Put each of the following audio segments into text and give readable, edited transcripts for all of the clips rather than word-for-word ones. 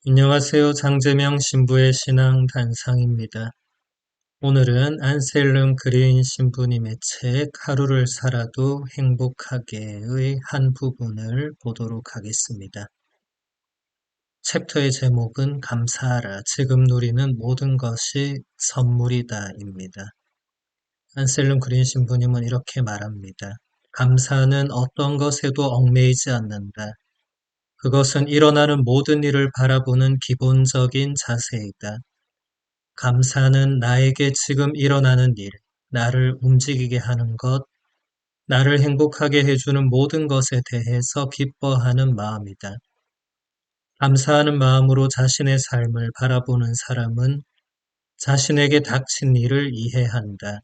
안녕하세요. 장재명 신부의 신앙 단상입니다. 오늘은 안셀름 그린 신부님의 책 하루를 살아도 행복하게의 한 부분을 보도록 하겠습니다. 챕터의 제목은 감사하라. 지금 누리는 모든 것이 선물이다입니다. 안셀름 그린 신부님은 이렇게 말합니다. 감사는 어떤 것에도 얽매이지 않는다. 그것은 일어나는 모든 일을 바라보는 기본적인 자세이다. 감사는 나에게 지금 일어나는 일, 나를 움직이게 하는 것, 나를 행복하게 해주는 모든 것에 대해서 기뻐하는 마음이다. 감사하는 마음으로 자신의 삶을 바라보는 사람은 자신에게 닥친 일을 이해한다.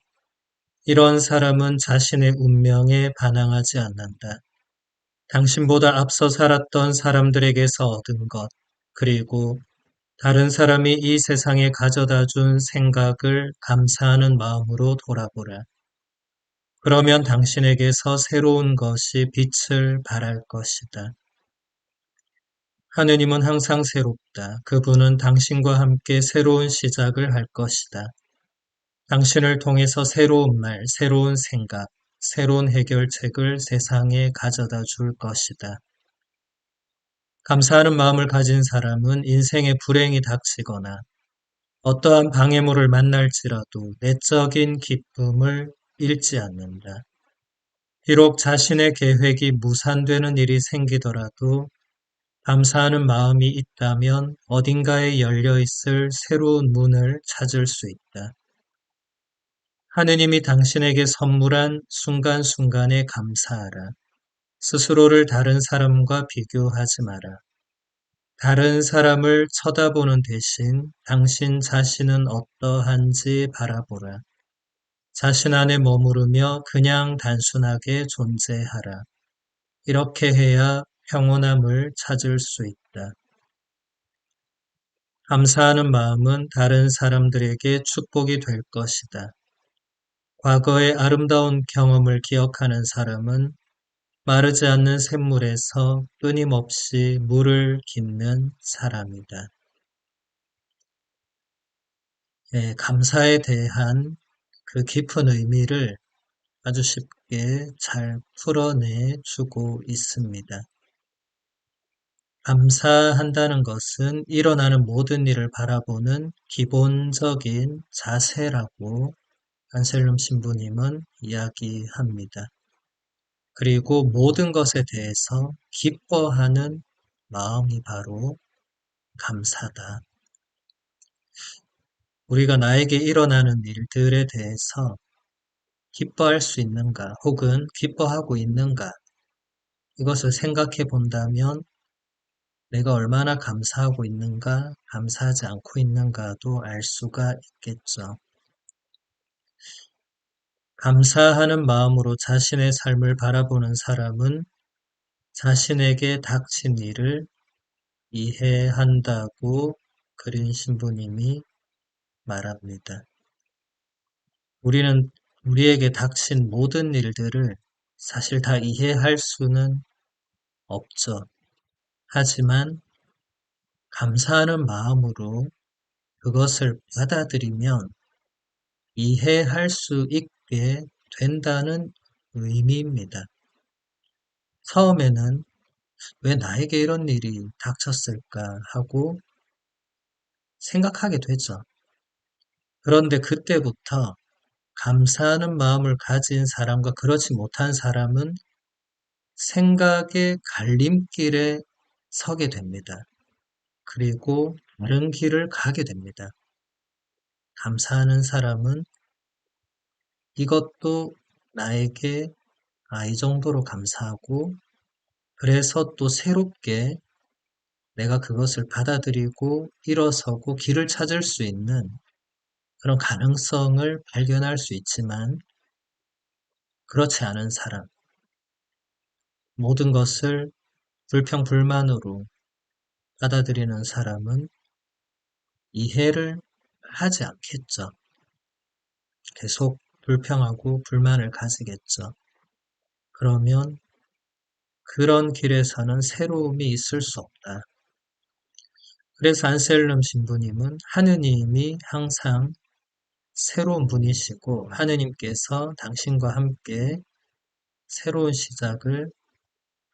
이런 사람은 자신의 운명에 반항하지 않는다. 당신보다 앞서 살았던 사람들에게서 얻은 것, 그리고 다른 사람이 이 세상에 가져다 준 생각을 감사하는 마음으로 돌아보라. 그러면 당신에게서 새로운 것이 빛을 발할 것이다. 하느님은 항상 새롭다. 그분은 당신과 함께 새로운 시작을 할 것이다. 당신을 통해서 새로운 말, 새로운 생각, 새로운 해결책을 세상에 가져다 줄 것이다. 감사하는 마음을 가진 사람은 인생에 불행이 닥치거나 어떠한 방해물을 만날지라도 내적인 기쁨을 잃지 않는다. 비록 자신의 계획이 무산되는 일이 생기더라도 감사하는 마음이 있다면 어딘가에 열려 있을 새로운 문을 찾을 수 있다. 하느님이 당신에게 선물한 순간순간에 감사하라. 스스로를 다른 사람과 비교하지 마라. 다른 사람을 쳐다보는 대신 당신 자신은 어떠한지 바라보라. 자신 안에 머무르며 그냥 단순하게 존재하라. 이렇게 해야 평온함을 찾을 수 있다. 감사하는 마음은 다른 사람들에게 축복이 될 것이다. 과거의 아름다운 경험을 기억하는 사람은 마르지 않는 샘물에서 끊임없이 물을 깃는 사람이다. 감사에 대한 그 깊은 의미를 아주 쉽게 잘 풀어내 주고 있습니다. 감사한다는 것은 일어나는 모든 일을 바라보는 기본적인 자세라고 안셀름 신부님은 이야기합니다. 그리고 모든 것에 대해서 기뻐하는 마음이 바로 감사다. 우리가 나에게 일어나는 일들에 대해서 기뻐할 수 있는가, 혹은 기뻐하고 있는가, 이것을 생각해 본다면 내가 얼마나 감사하고 있는가, 감사하지 않고 있는가도 알 수가 있겠죠. 감사하는 마음으로 자신의 삶을 바라보는 사람은 자신에게 닥친 일을 이해한다고 그린 신부님이 말합니다. 우리는 우리에게 닥친 모든 일들을 사실 다 이해할 수는 없죠. 하지만 감사하는 마음으로 그것을 받아들이면 이해할 수 있게 된다는 의미입니다. 처음에는 왜 나에게 이런 일이 닥쳤을까 하고 생각하게 되죠. 그런데 그때부터 감사하는 마음을 가진 사람과 그렇지 못한 사람은 생각의 갈림길에 서게 됩니다. 그리고 다른 길을 가게 됩니다. 감사하는 사람은 이것도 나에게 이 정도로 감사하고, 그래서 또 새롭게 내가 그것을 받아들이고 일어서고 길을 찾을 수 있는 그런 가능성을 발견할 수 있지만, 그렇지 않은 사람, 모든 것을 불평불만으로 받아들이는 사람은 이해를 하지 않겠죠. 계속 불평하고 불만을 가지겠죠. 그러면 그런 길에서는 새로움이 있을 수 없다. 그래서 안셀름 신부님은 하느님이 항상 새로운 분이시고 하느님께서 당신과 함께 새로운 시작을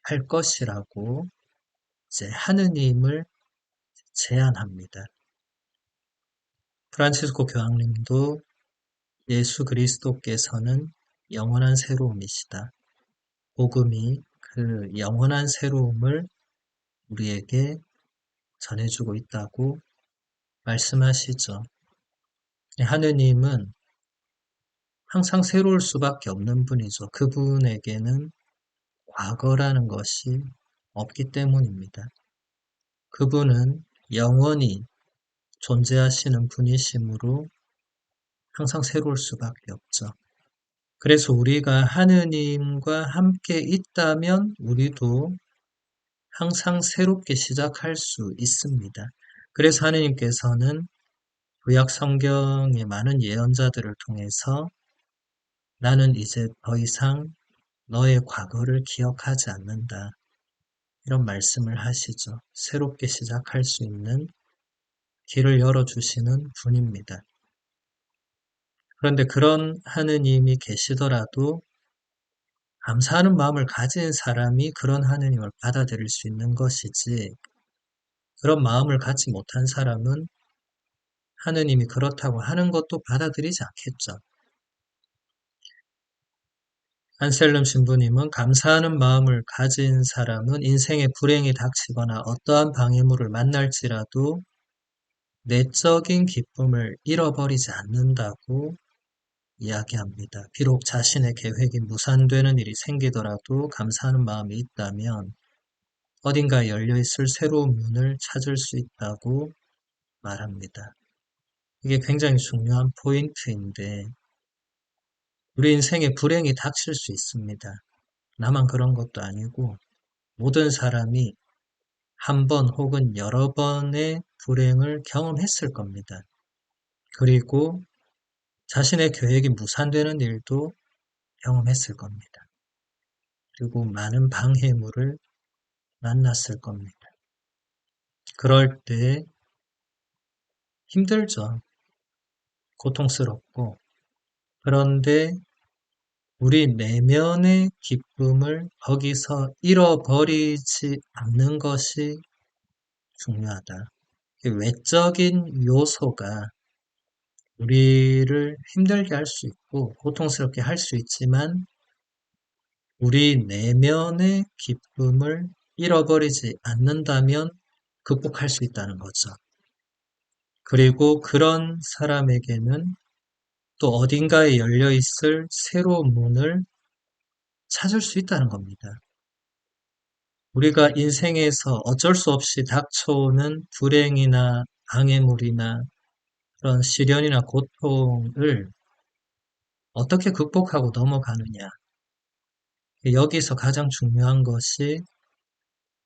할 것이라고 이제 하느님을 제안합니다. 프란치스코 교황님도 예수 그리스도께서는 영원한 새로움이시다. 복음이 그 영원한 새로움을 우리에게 전해주고 있다고 말씀하시죠. 하느님은 항상 새로울 수밖에 없는 분이죠. 그분에게는 과거라는 것이 없기 때문입니다. 그분은 영원히 존재하시는 분이시므로 항상 새로울 수밖에 없죠. 그래서 우리가 하느님과 함께 있다면 우리도 항상 새롭게 시작할 수 있습니다. 그래서 하느님께서는 구약 성경의 많은 예언자들을 통해서 나는 이제 더 이상 너의 과거를 기억하지 않는다. 이런 말씀을 하시죠. 새롭게 시작할 수 있는 길을 열어주시는 분입니다. 그런데 그런 하느님이 계시더라도 감사하는 마음을 가진 사람이 그런 하느님을 받아들일 수 있는 것이지, 그런 마음을 갖지 못한 사람은 하느님이 그렇다고 하는 것도 받아들이지 않겠죠. 안셀름 신부님은 감사하는 마음을 가진 사람은 인생의 불행이 닥치거나 어떠한 방해물을 만날지라도 내적인 기쁨을 잃어버리지 않는다고 이야기합니다. 비록 자신의 계획이 무산되는 일이 생기더라도 감사하는 마음이 있다면 어딘가에 열려있을 새로운 문을 찾을 수 있다고 말합니다. 이게 굉장히 중요한 포인트인데 우리 인생에 불행이 닥칠 수 있습니다. 나만 그런 것도 아니고 모든 사람이 한 번 혹은 여러 번의 불행을 경험했을 겁니다. 그리고 자신의 계획이 무산되는 일도 경험했을 겁니다. 그리고 많은 방해물을 만났을 겁니다. 그럴 때 힘들죠. 고통스럽고. 그런데 우리 내면의 기쁨을 거기서 잃어버리지 않는 것이 중요하다. 외적인 요소가 우리를 힘들게 할 수 있고 고통스럽게 할 수 있지만 우리 내면의 기쁨을 잃어버리지 않는다면 극복할 수 있다는 거죠. 그리고 그런 사람에게는 또 어딘가에 열려 있을 새로운 문을 찾을 수 있다는 겁니다. 우리가 인생에서 어쩔 수 없이 닥쳐오는 불행이나 방해물이나 그런 시련이나 고통을 어떻게 극복하고 넘어가느냐. 여기서 가장 중요한 것이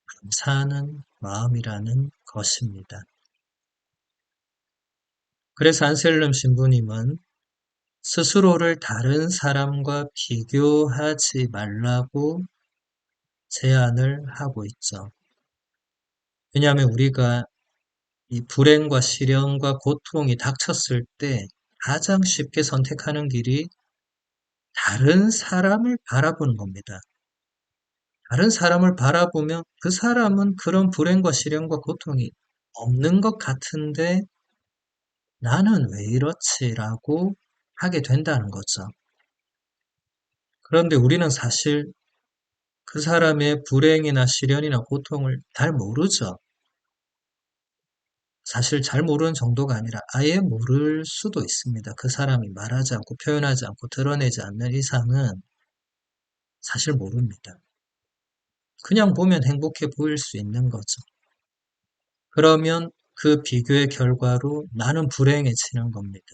감사하는 마음이라는 것입니다. 그래서 안셀름 신부님은 스스로를 다른 사람과 비교하지 말라고 제안을 하고 있죠. 왜냐하면 우리가 이 불행과 시련과 고통이 닥쳤을 때 가장 쉽게 선택하는 길이 다른 사람을 바라보는 겁니다. 다른 사람을 바라보면 그 사람은 그런 불행과 시련과 고통이 없는 것 같은데 나는 왜 이렇지라고 하게 된다는 거죠. 그런데 우리는 사실 그 사람의 불행이나 시련이나 고통을 잘 모르죠. 사실 잘 모르는 정도가 아니라 아예 모를 수도 있습니다. 그 사람이 말하지 않고 표현하지 않고 드러내지 않는 이상은 사실 모릅니다. 그냥 보면 행복해 보일 수 있는 거죠. 그러면 그 비교의 결과로 나는 불행해지는 겁니다.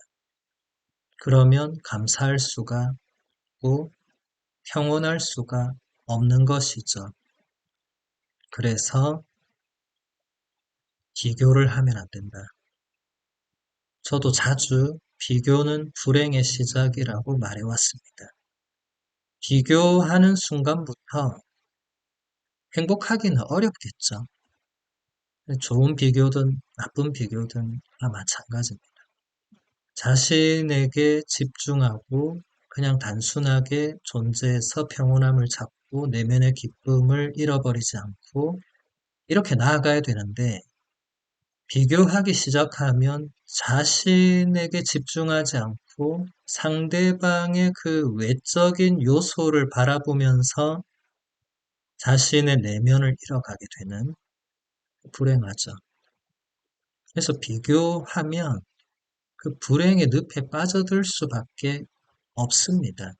그러면 감사할 수가 없고 평온할 수가 없는 것이죠. 그래서 비교를 하면 안 된다. 저도 자주 비교는 불행의 시작이라고 말해왔습니다. 비교하는 순간부터 행복하기는 어렵겠죠. 좋은 비교든 나쁜 비교든 다 마찬가지입니다. 자신에게 집중하고 그냥 단순하게 존재해서 평온함을 찾고 내면의 기쁨을 잃어버리지 않고 이렇게 나아가야 되는데 비교하기 시작하면 자신에게 집중하지 않고 상대방의 그 외적인 요소를 바라보면서 자신의 내면을 잃어가게 되는 불행하죠. 그래서 비교하면 그 불행의 늪에 빠져들 수밖에 없습니다.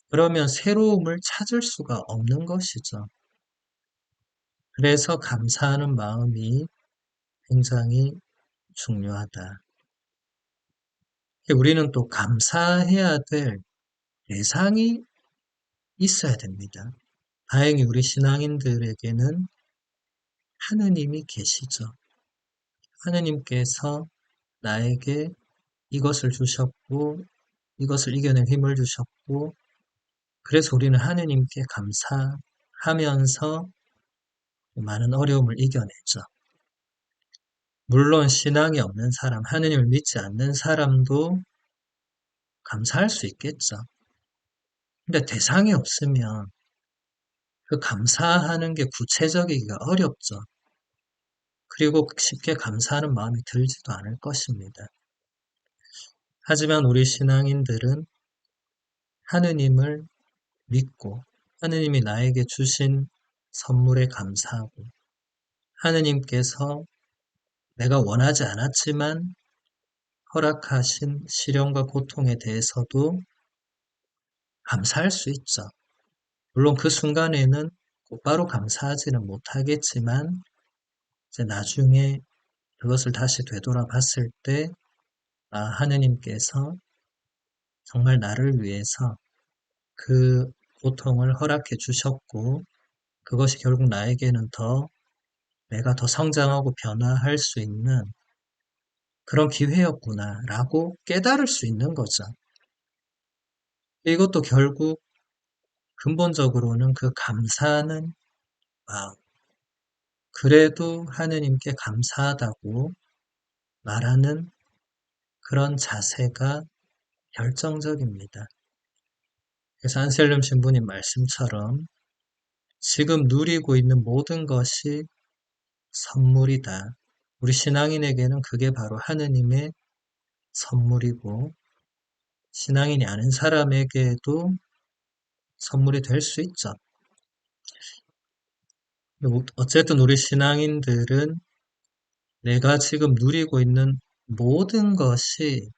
그러면 새로움을 찾을 수가 없는 것이죠. 그래서 감사하는 마음이 굉장히 중요하다. 우리는 또 감사해야 될 대상이 있어야 됩니다. 다행히 우리 신앙인들에게는 하느님이 계시죠. 하느님께서 나에게 이것을 주셨고, 이것을 이겨낼 힘을 주셨고, 그래서 우리는 하느님께 감사하면서 많은 어려움을 이겨내죠. 물론 신앙이 없는 사람, 하느님을 믿지 않는 사람도 감사할 수 있겠죠. 근데 대상이 없으면 그 감사하는 게 구체적이기가 어렵죠. 그리고 쉽게 감사하는 마음이 들지도 않을 것입니다. 하지만 우리 신앙인들은 하느님을 믿고 하느님이 나에게 주신 선물에 감사하고 하느님께서 내가 원하지 않았지만 허락하신 시련과 고통에 대해서도 감사할 수 있죠. 물론 그 순간에는 곧바로 감사하지는 못하겠지만 이제 나중에 그것을 다시 되돌아봤을 때 하느님께서 정말 나를 위해서 그 고통을 허락해 주셨고 그것이 결국 나에게는 내가 더 성장하고 변화할 수 있는 그런 기회였구나라고 깨달을 수 있는 거죠. 이것도 결국 근본적으로는 그 감사하는 마음, 그래도 하느님께 감사하다고 말하는 그런 자세가 결정적입니다. 그래서 안셀름 신부님 말씀처럼 지금 누리고 있는 모든 것이 선물이다. 우리 신앙인에게는 그게 바로 하느님의 선물이고 신앙인이 아닌 사람에게도 선물이 될 수 있죠. 어쨌든 우리 신앙인들은 내가 지금 누리고 있는 모든 것이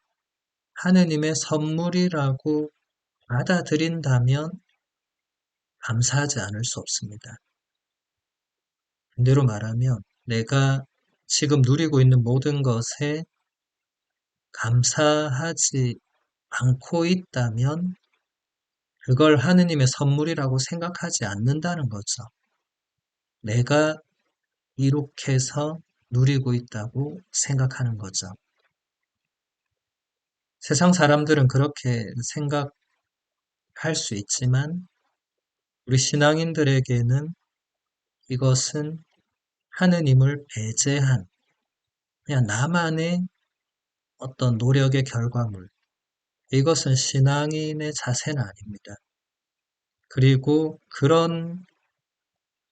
하느님의 선물이라고 받아들인다면 감사하지 않을 수 없습니다. 반대로 말하면 내가 지금 누리고 있는 모든 것에 감사하지 않고 있다면 그걸 하느님의 선물이라고 생각하지 않는다는 거죠. 내가 이룩해서 누리고 있다고 생각하는 거죠. 세상 사람들은 그렇게 생각할 수 있지만 우리 신앙인들에게는 이것은 하느님을 배제한 그냥 나만의 어떤 노력의 결과물. 이것은 신앙인의 자세는 아닙니다. 그리고 그런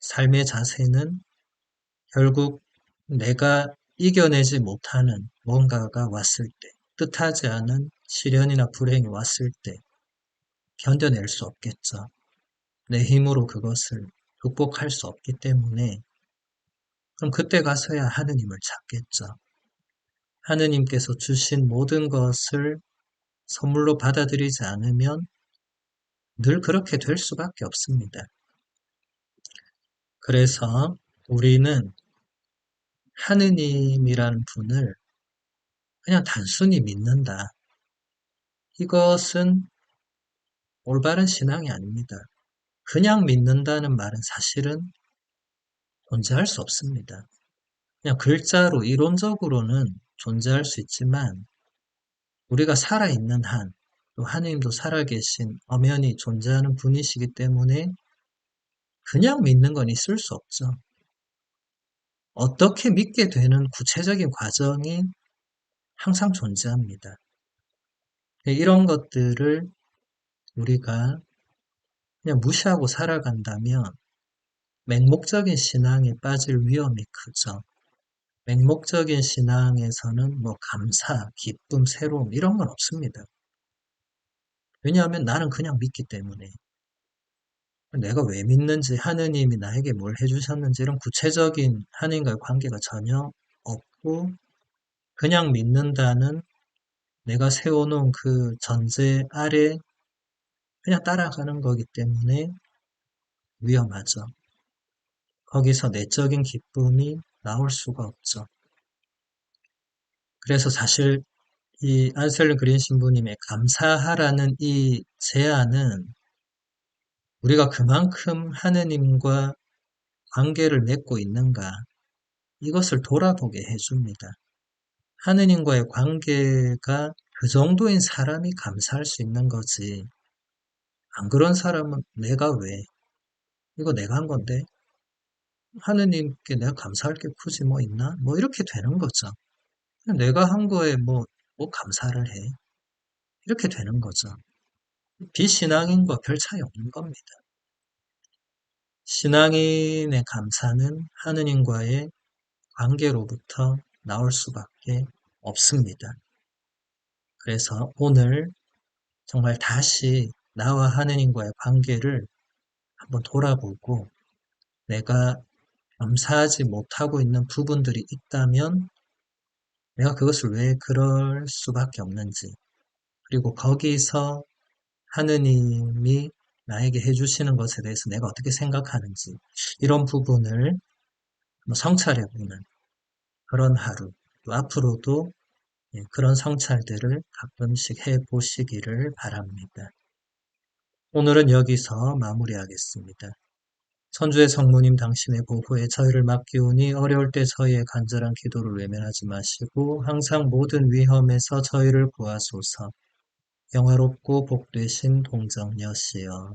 삶의 자세는 결국 내가 이겨내지 못하는 뭔가가 왔을 때, 뜻하지 않은 시련이나 불행이 왔을 때 견뎌낼 수 없겠죠. 내 힘으로 그것을 극복할 수 없기 때문에 그럼 그때 가서야 하느님을 찾겠죠. 하느님께서 주신 모든 것을 선물로 받아들이지 않으면 늘 그렇게 될 수밖에 없습니다. 그래서 우리는 하느님이라는 분을 그냥 단순히 믿는다. 이것은 올바른 신앙이 아닙니다. 그냥 믿는다는 말은 사실은 존재할 수 없습니다. 그냥 글자로 이론적으로는 존재할 수 있지만 우리가 살아있는 한, 또 하느님도 살아계신 엄연히 존재하는 분이시기 때문에 그냥 믿는 건 있을 수 없죠. 어떻게 믿게 되는 구체적인 과정이 항상 존재합니다. 이런 것들을 우리가 그냥 무시하고 살아간다면 맹목적인 신앙에 빠질 위험이 크죠. 맹목적인 신앙에서는 뭐 감사, 기쁨, 새로움 이런 건 없습니다. 왜냐하면 나는 그냥 믿기 때문에. 내가 왜 믿는지, 하느님이 나에게 뭘 해주셨는지 이런 구체적인 하느님과의 관계가 전혀 없고 그냥 믿는다는 내가 세워놓은 그 전제 아래 그냥 따라가는 거기 때문에 위험하죠. 거기서 내적인 기쁨이 나올 수가 없죠. 그래서 사실 이 안셀름 그린 신부님의 감사하라는 이 제안은 우리가 그만큼 하느님과 관계를 맺고 있는가 이것을 돌아보게 해줍니다. 하느님과의 관계가 그 정도인 사람이 감사할 수 있는 거지. 안 그런 사람은 내가 왜? 이거 내가 한 건데 하느님께 내가 감사할 게 굳이 뭐 있나? 뭐 이렇게 되는 거죠. 내가 한 거에 뭐 감사를 해. 이렇게 되는 거죠. 비신앙인과 별 차이 없는 겁니다. 신앙인의 감사는 하느님과의 관계로부터 나올 수밖에 없습니다. 그래서 오늘 정말 다시 나와 하느님과의 관계를 한번 돌아보고 내가 감사하지 못하고 있는 부분들이 있다면 내가 그것을 왜 그럴 수밖에 없는지 그리고 거기서 하느님이 나에게 해주시는 것에 대해서 내가 어떻게 생각하는지 이런 부분을 성찰해보는 그런 하루 또 앞으로도 그런 성찰들을 가끔씩 해보시기를 바랍니다. 오늘은 여기서 마무리하겠습니다. 천주의 성모님 당신의 보호에 저희를 맡기오니 어려울 때 저희의 간절한 기도를 외면하지 마시고 항상 모든 위험에서 저희를 구하소서. 영화롭고 복되신 동정녀시여.